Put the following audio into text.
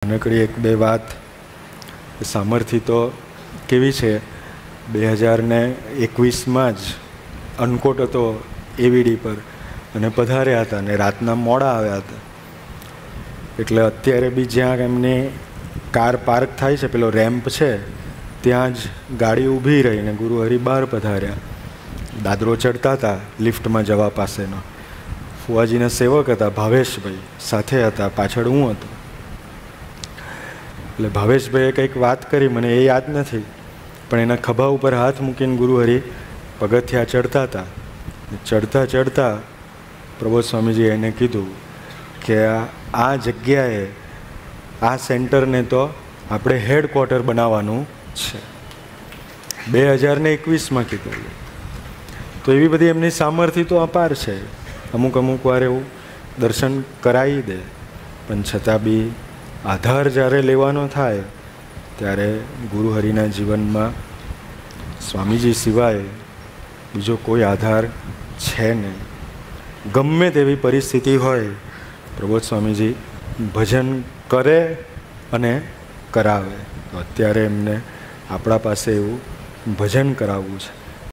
નાનકડી એક બે વાત. સામર્થ્ય તો કેવી છે, 2021માં જ અનકોટ હતો એવીડી પર અને પધાર્યા હતા અને રાતના મોડા આવ્યા હતા. એટલે અત્યારે બી જ્યાં એમની કાર પાર્ક થાય છે, પેલો રેમ્પ છે, ત્યાં જ ગાડી ઊભી રહીને ગુરુહરિ બહાર પધાર્યા. દાદરો ચડતા હતા લિફ્ટમાં જવા પાસેનો. ફુવાજીના સેવક હતા ભાવેશભાઈ, સાથે હતા, પાછળ હું હતો. એટલે ભાવેશભાઈએ કંઈક વાત કરી, મને એ યાદ નથી, પણ એના ખભા ઉપર હાથ મૂકીને ગુરુહરિ પગથિયા ચડતા હતા. ચડતા ચડતા પ્રબોધ સ્વામીજી એને કીધું કે આ જગ્યાએ આ સેન્ટરને તો આપણે હેડક્વાર્ટર બનાવવાનું છે. 2021માં કીધું. તો એવી બધી એમની સામર્થ્ય તો અપાર છે. અમુક અમુક વાર એવું દર્શન કરાવી દે, પણ છતાં બી આધાર જ્યારે લેવાનો થાય ત્યારે ગુરુહરિના જીવનમાં સ્વામીજી સિવાય બીજો કોઈ આધાર છે નહીં. ગમે તેવી પરિસ્થિતિ હોય, પ્રબોધ સ્વામીજી ભજન કરે અને કરાવે. તો અત્યારે એમને આપણા પાસે એવું ભજન કરાવવું છે.